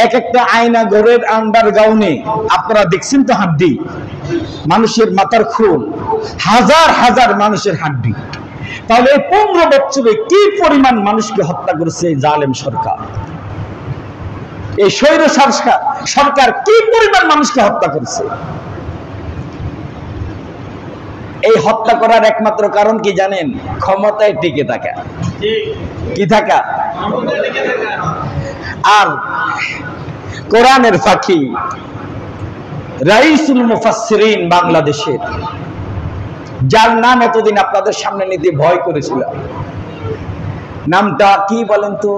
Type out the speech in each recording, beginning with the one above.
এক একটা আয়না ঘরের আন্ডারগ্রাউন্ডে আপনারা দেখছেন তো হাড্ডি, মানুষের মাথার খুন, হাজার হাজার মানুষের হাড্ডি। তাহলে 15 বছরে কি পরিমাণ মানুষকে হত্যা করেছে জালেম সরকার, এই স্বৈর সরকার কি পরিমাণ মানুষকে হত্যা করেছে। এই হত্যা করার একমাত্র কারণ কি জানেন? ক্ষমতায় টিকে থাকা। কি থাকা? আর কোরআনের ফাঁকি রাইসুল মুফাসসিরিন বাংলাদেশের, যার নাম এতদিন আপনাদের সামনে নিতে ভয় করেছিলাম, নামটা কি বলেন তো?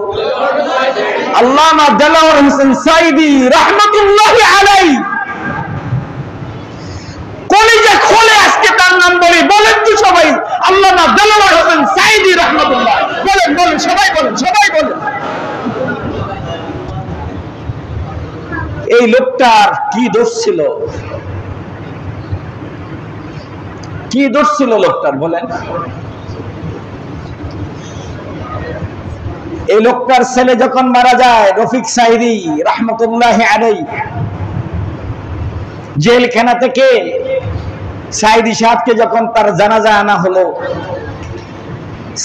আল্লামা দেলাওয়ার হোসেন সাঈদী রাহমাতুল্লাহি আলাইহি। কলিজা খোলে আজকে তার নাম বলি, বলেন তো সবাই আল্লামা দেলাওয়ার হোসেন সাঈদী রাহমাতুল্লাহ, বলেন বলেন সবাই বলেন, সবাই বলেন। এই লোকটার কি দোষ ছিল? কি দোষ ছিল লোকটার বলেন? এই লোকটার ছেলে যখন মারা যায়, রফিক সাঈদী রাহমাতুল্লাহি আলাইহি, জেলখানা থেকে সাঈদী সাহেবকে যখন তার জানাজা আনা হলো,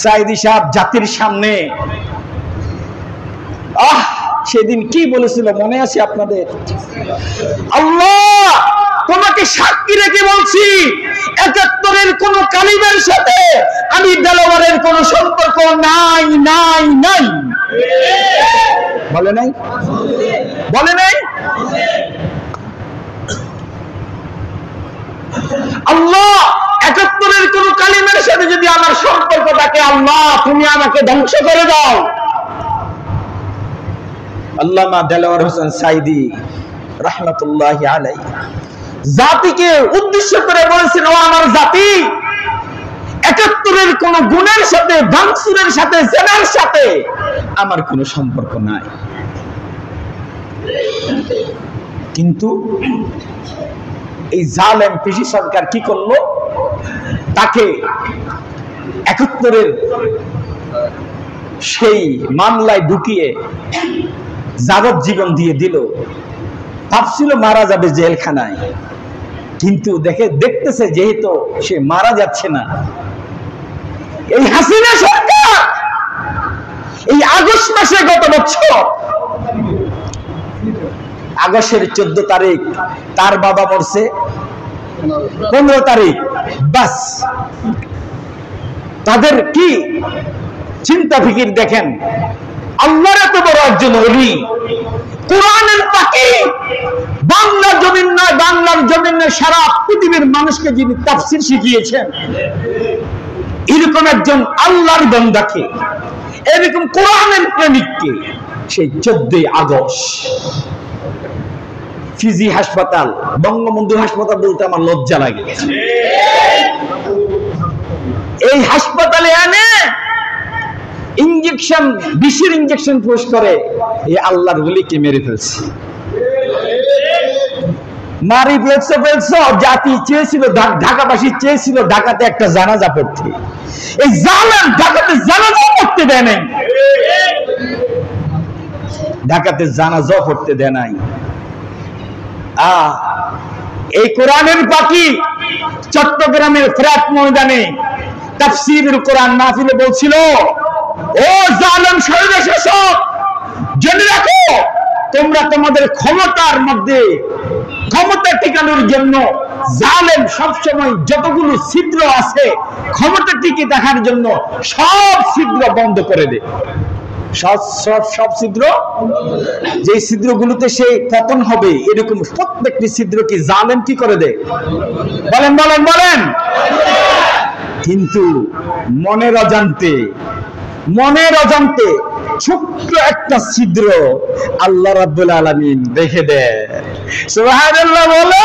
সাঈদী সাহেব জাতির সামনে সেদিন কি বলেছিল মনে আছে আপনাদের? আল্লাহ তোমাকে সাক্ষী রেখে বলছি, ৭১-এর কোন কালিমের সাথে আমি দেলোয়ারের কোন সম্পর্ক নাই নাই নাই। বলে নাই? বলে নাই? আল্লাহ ৭১-এর কোন কালিমের সাথে যদি আমার সম্পর্ক থাকে, আল্লাহ তুমি আমাকে ধ্বংস করে দাও। আল্লামা দেলোয়ার হোসেন সাঈদী রাহমাতুল্লাহি আলাইহি জাতিকে উদ্দেশ্য করে বলেছেন, ও আমার জাতি, ৭১-এর কোন গুণের সাথে, ভাঙচুরের সাথে, জেনার সাথে আমার কোনো সম্পর্ক নাই। কিন্তু এই জালেম পেশি সরকার কি করলো? তাকে ৭১-এর সেই মামলায় ঢুকিয়ে যাবজ্জীবন দিয়ে দিল। ভাবছিল মারা যাবে জেলখানায়, কিন্তু দেখতেছে যেহেতু সে মারা যাচ্ছে না, এই হাসিনা সরকার এই আগস্ট মাসে, গত বছর আগস্টের 14 তারিখ তার বাবা মরছে, 15 তারিখ বাস তাদের কি চিন্তা ফিকির দেখেন। আল্লাহর এত বড় একজন ওলি, কোরআনের পাখি, বাংলার জমিন নয়, বাংলার জমিন নয়, সারা পৃথিবীর মানুষকে যিনি তাফসীর শিখিয়েছেন, এরকম একজন আল্লাহর বান্দাকে, এরকম কোরআনের প্রেমিককে সেই 14 আগস্ট ফিজি হাসপাতাল, বঙ্গবন্ধু হাসপাতাল বলতে আমার লজ্জা লাগে, এই হাসপাতালে এনে ইঞ্জেকশন, বিষের ইঞ্জেকশন পুশ করে এই আল্লাহর ওলিকে মেরে ফেলছে। মারি ফেলছে। জাতি চেয়েছিল, ঢাকাবাসী চেয়েছিল ঢাকাতে একটা জানাজা পড়তে, এই জালেম ঢাকাতে জানাজা পড়তে দেয় নাই, ঢাকাতে জানাজা পড়তে দেয় নাই। এই কোরআনের পাখি চট্টগ্রামের ফ্রাত ময়দানে তাফসীরুল কোরআন মাহফিলে বলছিল, ও জালেম শৈল শাসক, জেনে রাখো তোমরা তোমাদের ক্ষমতার মধ্যে ক্ষমতা টিকানোর জন্য জালেম সবসময় যতগুলো ছিদ্র আছে ক্ষমতা টিকে থাকার জন্য সব ছিদ্র বন্ধ করে দেয়। সব ছিদ্র, যে ছিদ্রগুলোতে সে পতন হবে, এরকম প্রত্যেকটি ছিদ্র কি জালেম কি করে দেয়? বলেন বলেন বলেন। কিন্তু মনের অজান্তে ছোট্ট একটা ছিদ্র আল্লাহ রাব্বুল আলামিন দেখে দেয়। সুবহানাল্লাহ বলো।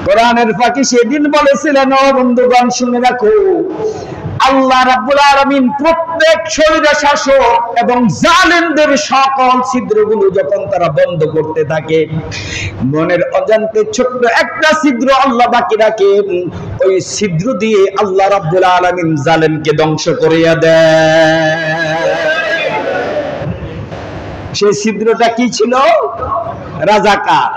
কোরআনের ফাঁকি সেদিন বলেছিলেন, ও বন্ধুগণ শুনে রাখো, আল্লাহ রাব্বুল আলামিন প্রত্যেক শরীরে শাসক এবং জালেমদের সকল ছিদ্রগুলো যখন তারা বন্ধ করতে থাকে, মনের অজান্তে ছোট্ট একটা ছিদ্র আল্লাহ বাকি রাখেন, ওই ছিদ্র দিয়ে আল্লাহ রাব্বুল আলামিন জালেমকে ধ্বংস করিয়া দেয়। সেই ছিদ্রটা কি ছিল? রাজাকার।